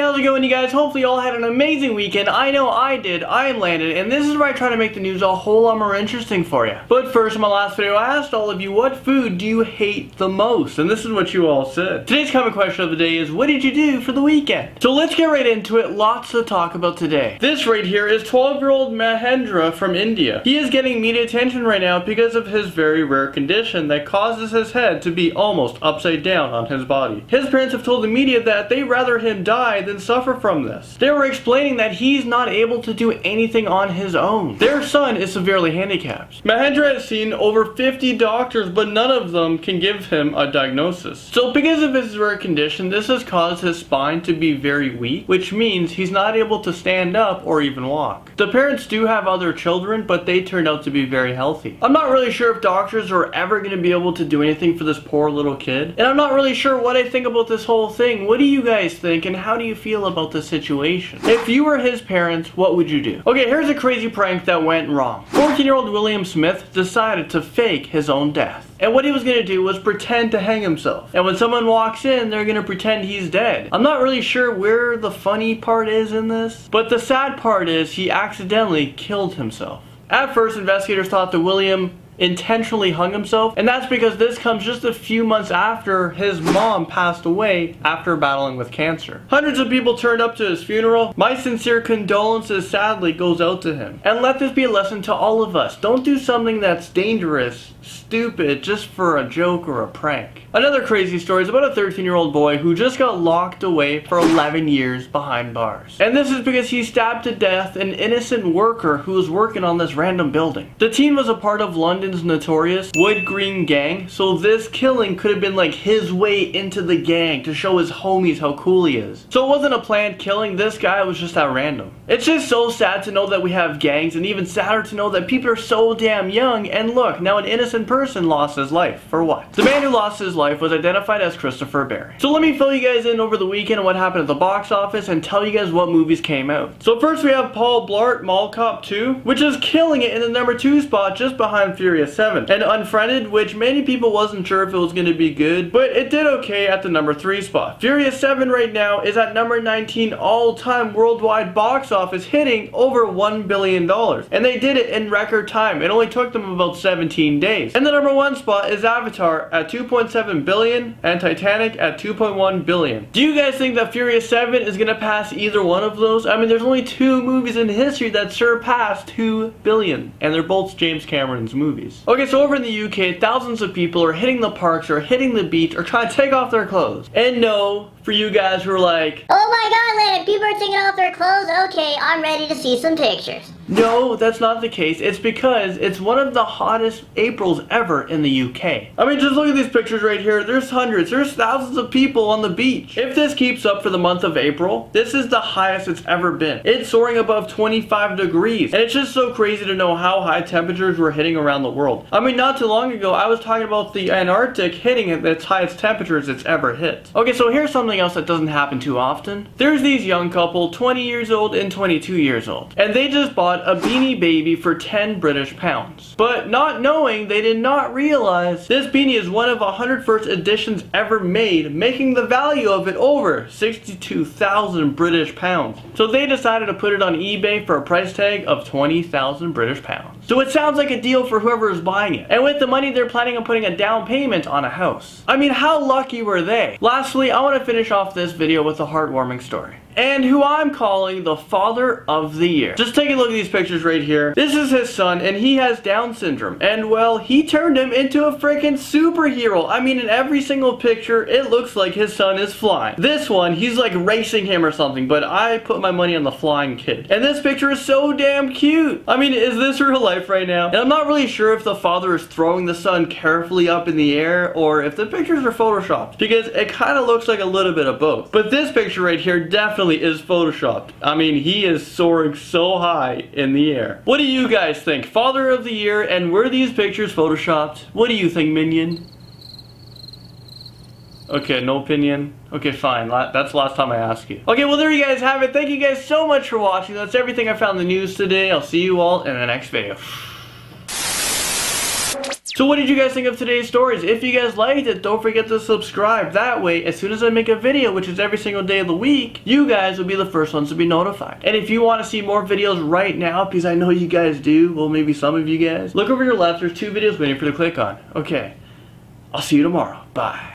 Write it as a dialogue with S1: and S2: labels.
S1: how's it going, you guys? Hopefully you all had an amazing weekend. I know I did. I am Landon, and this is where I try to make the news a whole lot more interesting for you. But first, in my last video, I asked all of you, what food do you hate the most? And this is what you all said. Today's comment question of the day is, what did you do for the weekend? So let's get right into it. Lots to talk about today. This right here is 12-year-old Mahendra from India. He is getting media attention right now because of his very rare condition that causes his head to be almost upside down on his body. His parents have told the media that they'd rather him die than suffer from this. They were explaining that he's not able to do anything on his own. Their son is severely handicapped. Mahendra has seen over 50 doctors, but none of them can give him a diagnosis. So because of his rare condition, this has caused his spine to be very weak, which means he's not able to stand up or even walk. The parents do have other children, but they turned out to be very healthy. I'm not really sure if doctors are ever going to be able to do anything for this poor little kid, and I'm not really sure what I think about this whole thing. What do you guys think, and how do you feel about the situation? If you were his parents, what would you do? Okay, here's a crazy prank that went wrong. 14-year-old William Smith decided to fake his own death. And what he was going to do was pretend to hang himself. And when someone walks in, they're going to pretend he's dead. I'm not really sure where the funny part is in this, but the sad part is he accidentally killed himself. At first, investigators thought that William intentionally hung himself, and that's because this comes just a few months after his mom passed away after battling with cancer. Hundreds of people turned up to his funeral. My sincere condolences sadly goes out to him. And let this be a lesson to all of us. Don't do something that's dangerous, stupid, just for a joke or a prank. Another crazy story is about a 13-year-old boy who just got locked away for 11 years behind bars. And this is because he stabbed to death an innocent worker who was working on this random building. The teen was a part of London's notorious Wood Green gang, so this killing could have been like his way into the gang to show his homies how cool he is. So it wasn't a planned killing, this guy was just at random. It's just so sad to know that we have gangs, and even sadder to know that people are so damn young, and look, now an innocent person lost his life. For what? The man who lost his life was identified as Christopher Barry. So let me fill you guys in over the weekend on what happened at the box office and tell you guys what movies came out. So first we have Paul Blart Mall Cop 2, which is killing it in the number 2 spot just behind Furious 7. And Unfriended, which many people wasn't sure if it was going to be good, but it did okay at the number 3 spot. Furious 7 right now is at number 19 all-time worldwide box office, hitting over $1 billion. And they did it in record time. It only took them about 17 days. And the number 1 spot is Avatar at 2.7 billion and Titanic at 2.1 billion. Do you guys think that Furious 7 is going to pass either one of those? I mean, there's only 2 movies in history that surpassed 2 billion, and they're both James Cameron's movies. Okay, so over in the UK, thousands of people are hitting the parks or hitting the beach or trying to take off their clothes. And no, for you guys who are like,
S2: oh my god, Landon, people are taking off their clothes? Okay, I'm ready to see some pictures.
S1: no, that's not the case. It's because it's one of the hottest Aprils ever in the UK. I mean, just look at these pictures right here. There's hundreds, there's thousands of people on the beach. If this keeps up for the month of April, this is the highest it's ever been. It's soaring above 25 degrees. And it's just so crazy to know how high temperatures we're hitting around the world. I mean, not too long ago, I was talking about the Antarctic hitting at its highest temperatures it's ever hit. Okay, so here's something else that doesn't happen too often. There's these young couple, 20 years old and 22 years old. And they just bought a Beanie baby for 10 British pounds. But not knowing, they did not realize this beanie is one of 101st editions ever made, making the value of it over 62,000 British pounds. So they decided to put it on eBay for a price tag of 20,000 British pounds. So it sounds like a deal for whoever is buying it. And with the money, they're planning on putting a down payment on a house. I mean, how lucky were they? Lastly, I want to finish off this video with a heartwarming story. And who I'm calling the father of the year. Just take a look at these pictures right here. This is his son, and he has Down syndrome. And well, he turned him into a freaking superhero. I mean, in every single picture, it looks like his son is flying. This one, he's like racing him or something, but I put my money on the flying kid. And this picture is so damn cute. I mean, is this real life right now? And I'm not really sure if the father is throwing the son carefully up in the air, or if the pictures are photoshopped, because it kind of looks like a little bit of both. But this picture right here definitely is photoshopped. I mean, he is soaring so high in the air. What do you guys think? Father of the year, and were these pictures photoshopped? What do you think, minion? Okay, no opinion. Okay, fine. That's the last time I ask you. Okay, well, there you guys have it. Thank you guys so much for watching. That's everything I found in the news today. I'll see you all in the next video. So what did you guys think of today's stories? If you guys liked it, don't forget to subscribe. That way, as soon as I make a video, which is every single day of the week, you guys will be the first ones to be notified. And if you want to see more videos right now, because I know you guys do, well, maybe some of you guys, look over your left. There's 2 videos waiting for you to click on. Okay, I'll see you tomorrow. Bye.